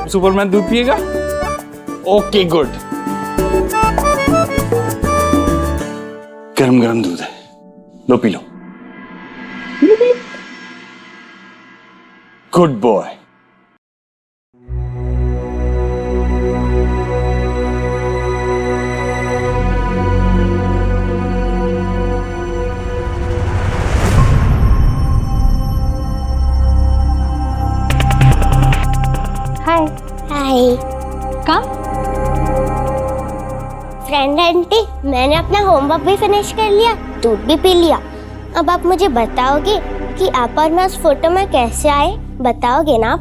Superman दूध पिएगा? Okay good. गरम गरम दूध है, लो पी लो। Good boy. Hi. Hi come. Friend aunty, मैंने अपना होमवर्क भी फिनिश कर लिया, दूध भी पी लिया। अब आप मुझे बताओगे कि आप और मैं उस फोटो में कैसे आए? बताओगे ना आप?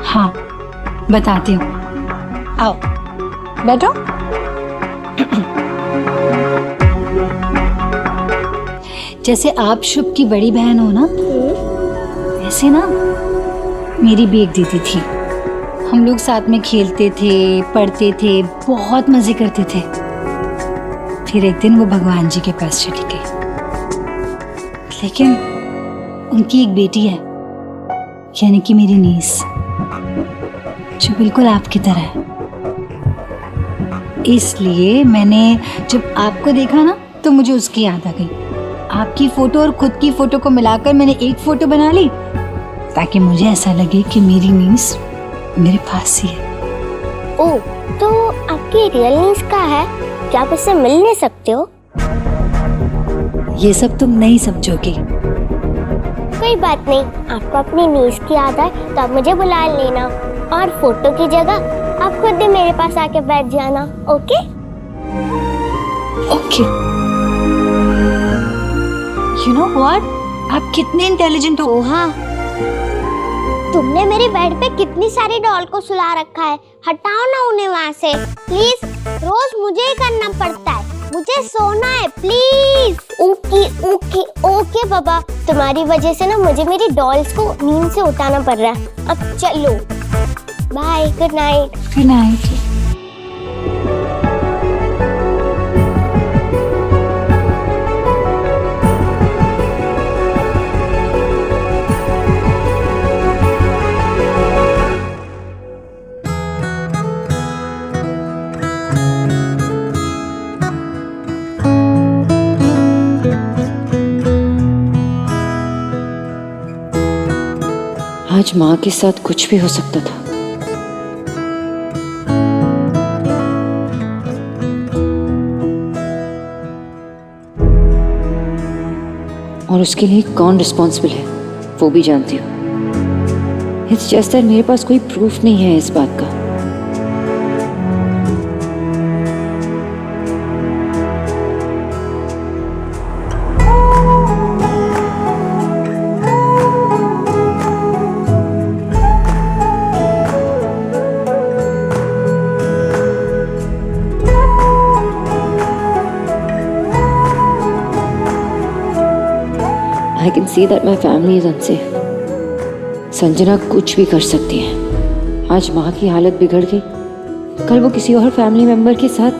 हाँ, बताती हूँ। आओ, बैठो। जैसे आप शुभ की बड़ी बहन हो ना, वैसे ना मेरी भी एक दीदी थी। हम लोग साथ में खेलते थे, पढ़ते थे, बहुत मजे करते थे। फिर एक दिन वो भगवान जी के पास चली गई, लेकिन उनकी एक बेटी है, यानी कि मेरी नीस, जो बिल्कुल आपकी तरह है। इसलिए मैंने जब आपको देखा ना, तो मुझे उसकी याद आ गई। आपकी फोटो और खुद की फोटो को मिलाकर मैंने एक फोटो बना ली, ताकि मुझे ऐसा लगे कि मेरी नीस मेरे पास ही है। ओह, तो आपकी रियल नीस कहाँ है? क्या आप इससे मिल नहीं सकते हो? ये सब तुम नहीं समझोगी। कोई बात नहीं, आपको अपनी नीस की याद आए तो आप मुझे बुला लेना, और फोटो की जगह आप खुद ही मेरे पास आके बैठ जाना। Okay? Okay. You know what, आप कितने इंटेलिजेंट हो। हाँ, तुमने मेरे बेड पे कितनी सारी डॉल को सुला रखा है। हटाओ ना उन्हें वहाँ से प्लीज। रोज मुझे ही करना पड़ता है, मुझे सोना है प्लीज। ओके ओके ओके बाबा, तुम्हारी वजह से ना मुझे मेरी डॉल्स को नींद से उठाना पड़ रहा है। अब चलो, bye, good night. Good night. आज माँ के साथ कुछ भी हो सकता था। और उसके लिए कौन रिस्पॉन्सिबल है वो भी जानती हूँ। इट्स जस्ट दैट मेरे पास कोई प्रूफ नहीं है इस बात का। I can see that my family is unsafe. Sanjana कुछ भी कर सकती है। आज माँ की हालत बिगड़ गई, कल वो किसी और फैमिली मेंबर के साथ।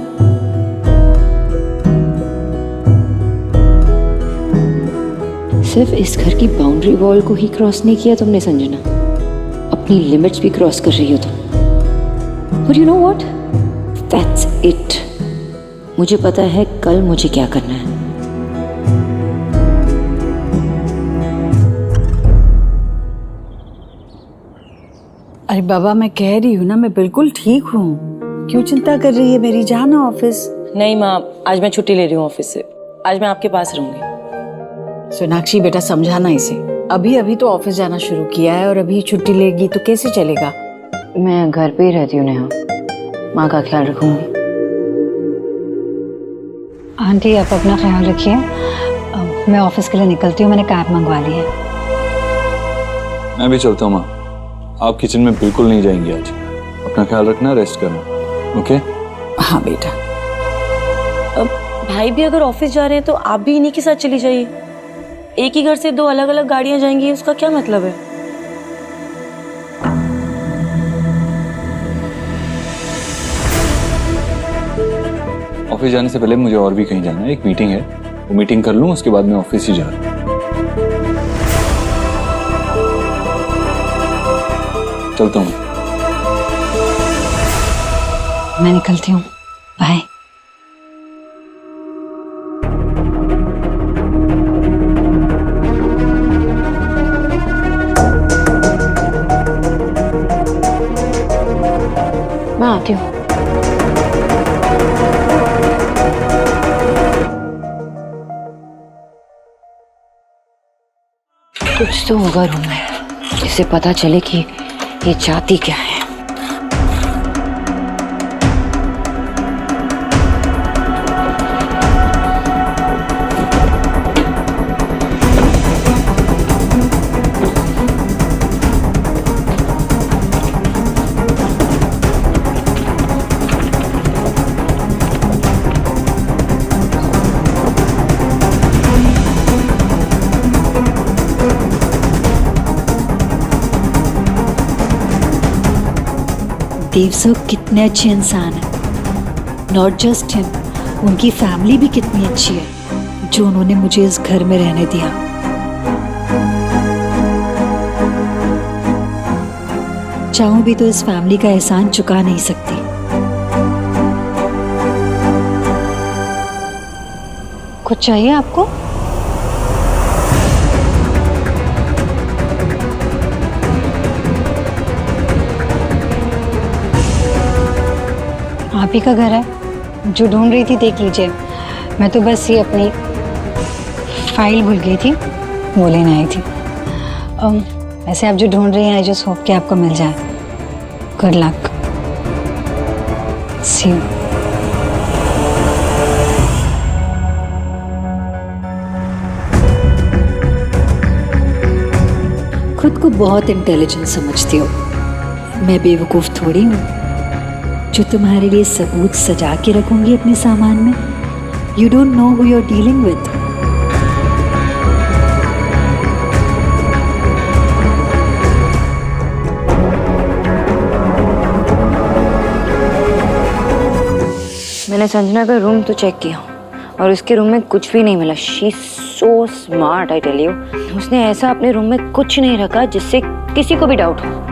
सिर्फ इस घर की बाउंड्री वॉल को ही क्रॉस नहीं किया तुमने संजना, अपनी लिमिट्स भी क्रॉस कर रही हो तुम। But you know what? That's it. मुझे पता है कल मुझे क्या करना है। अरे बाबा, मैं कह रही हूँ ना, मैं बिल्कुल ठीक हूँ। क्यों चिंता कर रही है मेरी? जाना ऑफिस। नहीं माँ, आज मैं छुट्टी ले रही हूँ ऑफिस से। आज मैं आपके पास रहूंगी। सोनाक्षी बेटा, समझाना इसे। अभी अभी तो ऑफिस जाना शुरू किया है और अभी छुट्टी लेगी तो कैसे चलेगा? मैं घर पे ही रहती हूँ नेहा, माँ का ख्याल रखूंगी। आंटी, आप अपना ख्याल रखिए। मैं ऑफिस के लिए निकलती हूँ, मैंने कैब मंगवा ली है। मैं भी चलता हूँ माँ, आप किचन में बिल्कुल नहीं जाएंगी आज। अपना ख्याल रखना, रेस्ट करना। ओके? हाँ बेटा। अब भाई भी अगर ऑफिस जा रहे हैं तो आप भी इन्हीं के साथ चली जाइए। एक ही घर से दो अलग अलग गाड़ियां जाएंगी, उसका क्या मतलब है? ऑफिस जाने से पहले मुझे और भी कहीं जाना है, एक मीटिंग है, वो मीटिंग कर लूँ, उसके बाद मैं ऑफिस ही जा रहा हूँ। चलता हूँ। मैं निकलती हूँ, बाय। मैं आती हूँ। कुछ तो होगा रूम में जिससे पता चले कि ये चाहती क्या है। देव सर कितने अच्छे इंसान हैं, नॉट जस्ट हिम, उनकी फैमिली भी कितनी अच्छी है जो उन्होंने मुझे इस घर में रहने दिया। चाहूं भी तो इस फैमिली का एहसान चुका नहीं सकती। कुछ चाहिए आपको? आप ही का घर है? जो ढूंढ रही थी देख लीजिए, मैं तो बस ये अपनी फाइल भूल गई थी, वो लेने आई थी। वैसे आप जो ढूंढ रही हैं, आई जस्ट होप कि आपको मिल जाए। Good luck, see you. खुद को बहुत इंटेलिजेंट समझती हो, मैं बेवकूफ़ थोड़ी हूँ जो तुम्हारे लिए सबूत सजा के रखूंगी अपने सामान में। You don't know who you are dealing with. मैंने संजना का रूम तो चेक किया और उसके रूम में कुछ भी नहीं मिला। She so smart, I tell you. उसने ऐसा अपने रूम में कुछ नहीं रखा जिससे किसी को भी डाउट हो।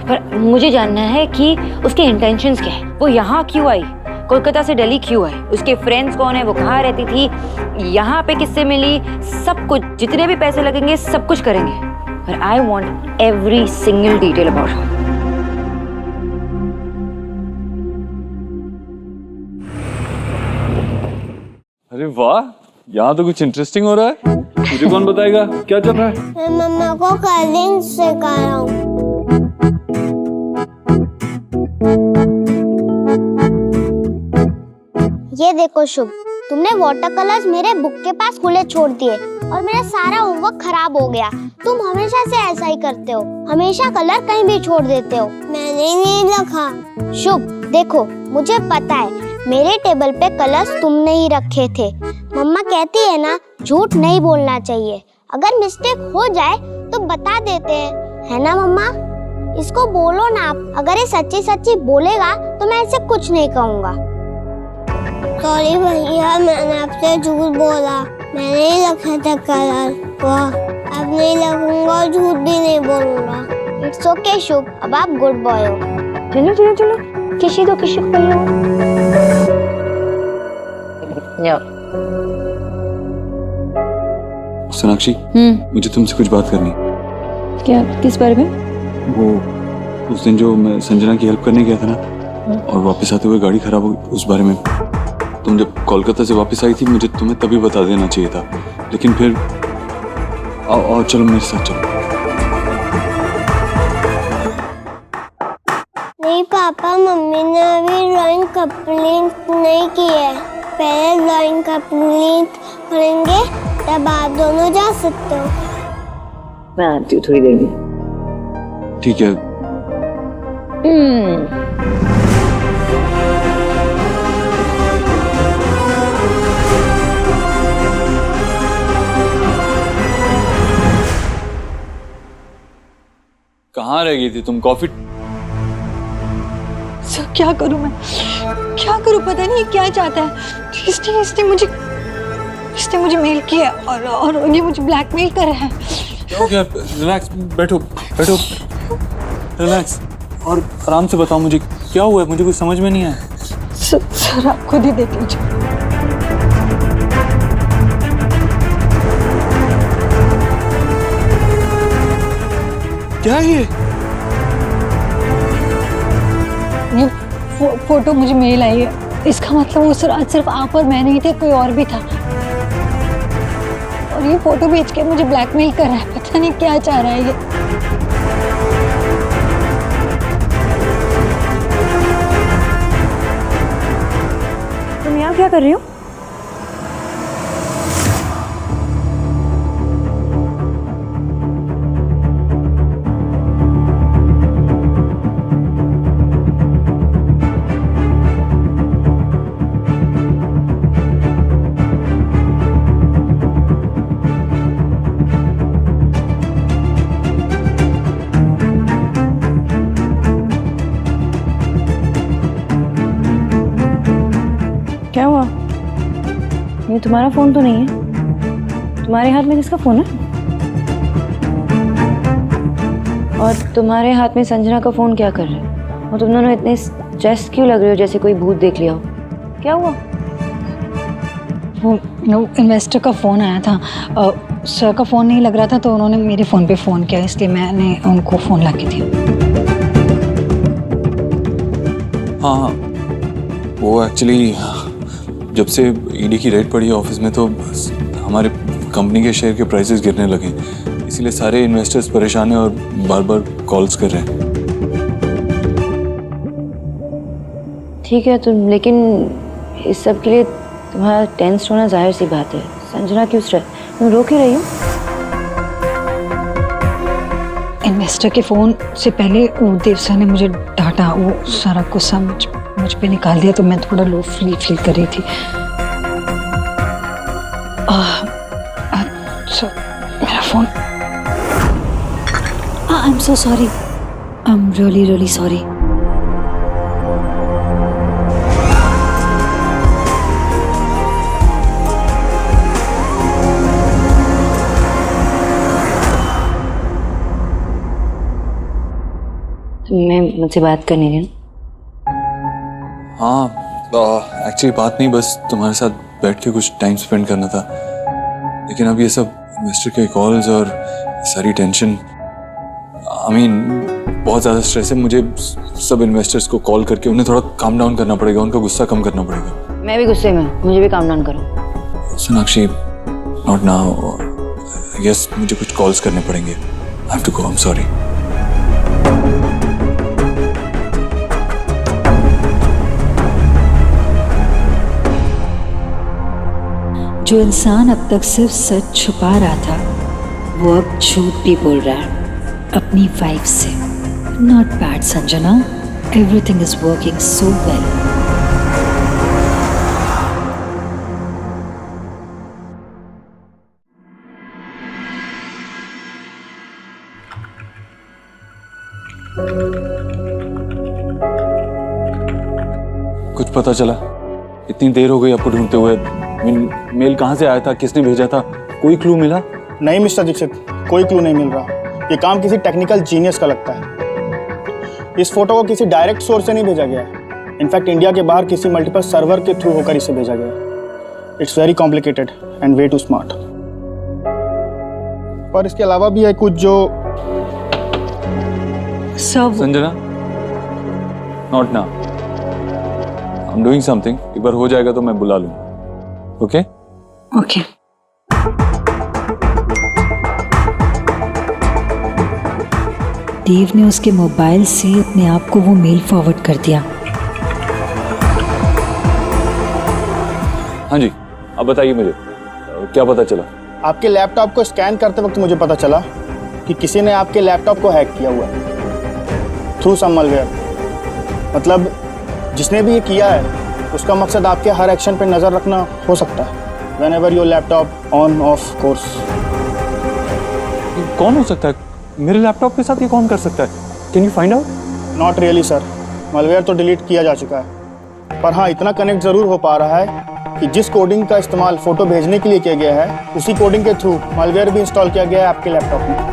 पर मुझे जानना है कि उसके इंटेंशंस क्या है। वो यहाँ क्यों आई, कोलकाता से दिल्ली क्यों आई, उसके फ्रेंड्स कौन है, वो कहाँ रहती थी, यहाँ पे किससे मिली, सब कुछ, जितने भी पैसे लगेंगे सब कुछ करेंगे। पर I want every single detail about her. अरे वाह, यहाँ तो कुछ इंटरेस्टिंग हो रहा है। मुझे कौन बताएगा क्या चल रहा है? मैं मम्मा को कलिंग सिखा रहा हूँ। ये देखो शुभ, तुमने वाटर कलर्स मेरे बुक के पास खुले छोड़ दिए और मेरा सारा होमवर्क खराब हो गया। तुम हमेशा से ऐसा ही करते हो, हमेशा कलर कहीं भी छोड़ देते हो। मैंने नहीं लिखा। शुभ देखो, मुझे पता है मेरे टेबल पे कलर्स तुमने ही रखे थे। मम्मा कहती है ना, झूठ नहीं बोलना चाहिए। अगर मिस्टेक हो जाए तो बता देते हैं, है ना मम्मा? इसको बोलो ना आप। अगर ये सच्ची सच्ची बोलेगा तो मैं इसे कुछ नहीं कहूँगा। सॉरी भैया, मैंने आपसे झूठ बोला। मैंने ही रखा था कलर। वाह, अब नहीं लगूंगा, झूठ भी नहीं बोलूंगा। इट्स ओके शुभ, अब आप गुड बॉय हो। चलो चलो चलो, किसी को भैया। सोनाक्षी, मुझे तुमसे कुछ बात करनी है। क्या, किस बारे में? वो उस दिन जो मैं संजना की हेल्प करने गया था ना, और वापस आते हुए गाड़ी खराब हो गई, उस बारे में। तुम जब कोलकाता से वापस आई थी, मुझे तुम्हें तभी बता देना चाहिए था, लेकिन फिर आओ चलो मेरे साथ चलो। नहीं पापा, मम्मी ने अभी ड्राइंग कंप्लीट नहीं की है। पहले ड्राइंग कंप्लीट करेंगे तब आप दोनों जा सकते हो। मैं आती हूँ थोड़ी देर में। ठीक है। कहाँ रह गई थी तुम? कॉफी? सर क्या करूं मैं, क्या करूं? पता नहीं क्या चाहता है। इसने मुझे मेल किया और ये मुझे ब्लैकमेल कर रहा है। क्या हो गया? रिलैक्स, बैठो बैठो, रिलैक्स और आराम से बताओ मुझे क्या हुआ है, मुझे कुछ समझ में नहीं आया। सर आप खुद ही देख लीजिए। क्या है ये फोटो मुझे मेल आई है। इसका मतलब वो सर आज सिर्फ आप और मैं नहीं थे, कोई और भी था। और ये फोटो भेज के मुझे ब्लैकमेल कर रहा है, पता नहीं क्या चाह रहा है ये। तुम यहाँ क्या कर रही हो? क्या हुआ? ये तुम्हारा फोन तो नहीं है। तुम्हारे हाथ में किसका फोन है? और तुम्हारे हाथ में संजना का फोन क्या कर रहा है? और तुम दोनों इतने स्ट्रेस क्यों लग रहे हो, जैसे कोई भूत देख लिया हो? क्या हुआ? वो इन्वेस्टर का फ़ोन आया था। सर का फ़ोन नहीं लग रहा था तो उन्होंने मेरे फ़ोन पे फ़ोन किया, इसलिए मैंने उनको फ़ोन ला के दिया। हाँ, वो एक्चुअली जब से ईडी की रेड पड़ी ऑफिस में तो हमारे कंपनी के शेयर के प्राइसेस गिरने लगे, इसीलिए सारे इन्वेस्टर्स परेशान हैं और बार बार कॉल्स कर रहे हैं। ठीक है तुम, लेकिन इस सब के लिए तुम्हारा टेंस होना जाहिर सी बात है। संजना क्यों स्ट्रेस, तुम रो क्यों रही हो? इन्वेस्टर के फ़ोन से पहले वो देव सर ने मुझे डांटा, वो सारा गुस्सा मुझ पे निकाल दिया, तो मैं थोड़ा लो फील कर रही थी। मेरा phone, I am so sorry, I am really sorry. मैं मुझसे बात करनी थी। हाँ, एक्चुअली बात नहीं, बस तुम्हारे साथ बैठ के कुछ टाइम स्पेंड करना था। लेकिन अब ये सब इन्वेस्टर के कॉल्स और सारी टेंशन, बहुत ज़्यादा स्ट्रेस है मुझे। सब इन्वेस्टर्स को कॉल करके उन्हें थोड़ा काम डाउन करना पड़ेगा, उनका गुस्सा कम करना पड़ेगा। मैं भी गुस्से में हूँ, मुझे भी काम डाउन करो। Sonakshi, not now, I guess मुझे कुछ कॉल्स करने पड़ेंगे। I have to go, I am sorry. जो इंसान अब तक सिर्फ सच छुपा रहा था, वो अब झूठ भी बोल रहा है अपनी वाइफ से। Not bad Sanjana, everything is working so well. कुछ पता चला? इतनी देर हो गई आपको ढूंढते हुए। मेल कहाँ से आया था, किसने भेजा था, कोई क्लू मिला? नहीं मिस्टर दीक्षित, कोई क्लू नहीं मिल रहा। ये काम किसी टेक्निकल जीनियस का लगता है। इस फोटो को किसी डायरेक्ट सोर्स से नहीं भेजा गया है। इनफैक्ट इंडिया के बाहर किसी मल्टीपल सर्वर के थ्रू होकर इसे भेजा गया। It's very complicated and way too smart. और इसके अलावा भी है कुछ जो सब Sanjana, not now, I am doing something. एक बार हो जाएगा तो मैं बुला लूँ। Okay okay. देव ने उसके मोबाइल से अपने आप को वो मेल फॉरवर्ड कर दिया। हाँ जी, अब बताइए मुझे क्या पता चला? आपके लैपटॉप को स्कैन करते वक्त मुझे पता चला कि किसी ने आपके लैपटॉप को हैक किया हुआ है थ्रू सम malware। मतलब जिसने भी ये किया है उसका मकसद आपके हर एक्शन पे नजर रखना हो सकता है। Whenever your laptop on off course। कौन हो सकता है? मेरे लैपटॉप के साथ ये कौन कर सकता है? Can you find out? Not really sir, malware तो डिलीट किया जा चुका है, पर हाँ इतना कनेक्ट जरूर हो पा रहा है कि जिस कोडिंग का इस्तेमाल फोटो भेजने के लिए किया गया है उसी कोडिंग के थ्रू मालवेयर भी इंस्टॉल किया गया है आपके लैपटॉप में।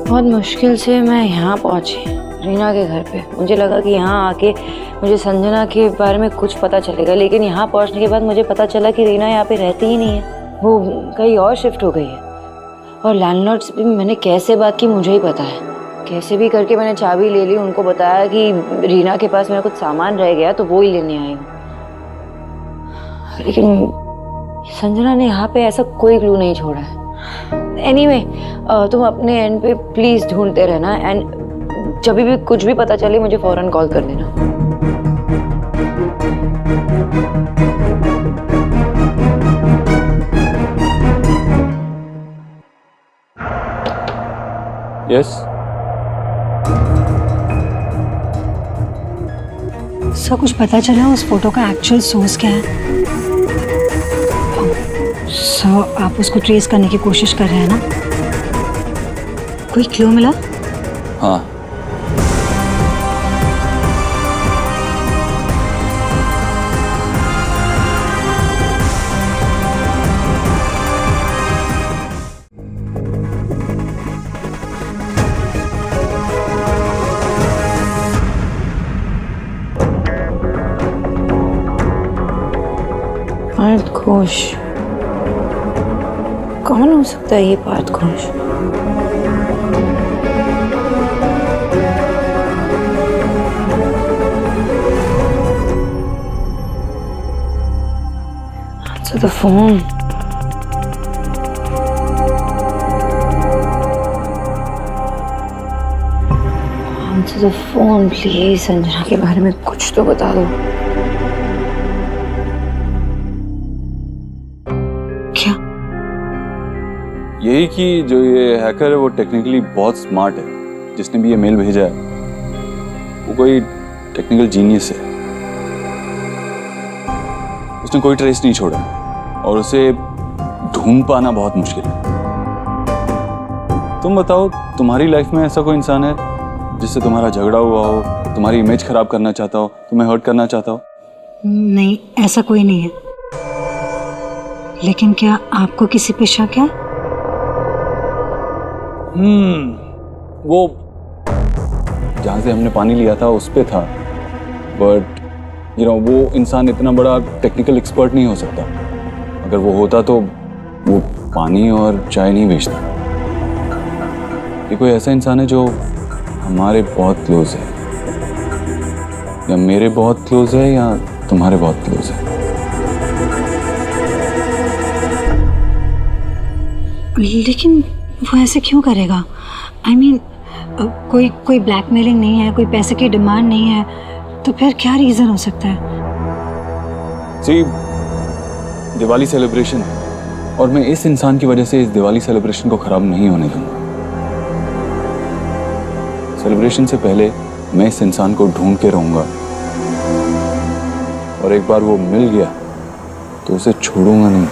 बहुत मुश्किल से मैं यहाँ पहुँची रीना के घर पे। मुझे लगा कि यहाँ आके मुझे संजना के बारे में कुछ पता चलेगा, लेकिन यहाँ पहुँचने के बाद मुझे पता चला कि रीना यहाँ पे रहती ही नहीं है, वो कहीं और शिफ्ट हो गई है। और लैंडलॉर्ड से भी मैंने कैसे बात की मुझे ही पता है। कैसे भी करके मैंने चाबी ले ली, उनको बताया कि रीना के पास मेरा कुछ सामान रह गया तो वो ही लेने आई हूँ। लेकिन संजना ने यहाँ पे ऐसा कोई क्लू नहीं छोड़ा है। एनीवे, तुम अपने एंड पे प्लीज ढूंढते रहना एंड जब भी कुछ भी पता चले मुझे फौरन कॉल कर देना। यस सर, कुछ पता चला उस फोटो का एक्चुअल सोर्स क्या है? सर, आप उसको ट्रेस करने की कोशिश कर रहे हैं ना? कोई क्लू मिला? हाँ, पार्थ घोष, कौन हो सकता है ये Partha Ghosh? Answer the phone. Answer the phone, please. Sanjana के बारे में कुछ तो बता दो। क्या? यही कि जो ये हैकर है वो टेक्निकली बहुत स्मार्ट है। जिसने भी ये मेल भेजा है वो कोई टेक्निकल जीनियस है। उसने कोई ट्रेस नहीं छोड़ा और उसे ढूंढ पाना बहुत मुश्किल है। तुम बताओ, तुम्हारी लाइफ में ऐसा कोई इंसान है जिससे तुम्हारा झगड़ा हुआ हो, तुम्हारी इमेज खराब करना चाहता हो, तुम्हें हर्ट करना चाहता हो? नहीं, ऐसा कोई नहीं है। लेकिन क्या आपको किसी पे शक है? वो जहाँ से हमने पानी लिया था उस पे था, बट वो इंसान इतना बड़ा टेक्निकल एक्सपर्ट नहीं हो सकता। अगर वो होता तो वो पानी और चाय नहीं बेचता। ये कोई ऐसा इंसान है जो हमारे बहुत क्लोज है, या मेरे बहुत क्लोज है, या तुम्हारे बहुत क्लोज है। लेकिन वो ऐसे क्यों करेगा? I mean, कोई ब्लैकमेलिंग नहीं है, कोई पैसे की डिमांड नहीं है, तो फिर क्या रीजन हो सकता है? जी, दिवाली सेलिब्रेशन है और मैं इस इंसान की वजह से इस दिवाली सेलिब्रेशन को खराब नहीं होने दूंगा। सेलिब्रेशन से पहले मैं इस इंसान को ढूंढ के रहूंगा और एक बार वो मिल गया तो उसे छोड़ूंगा नहीं।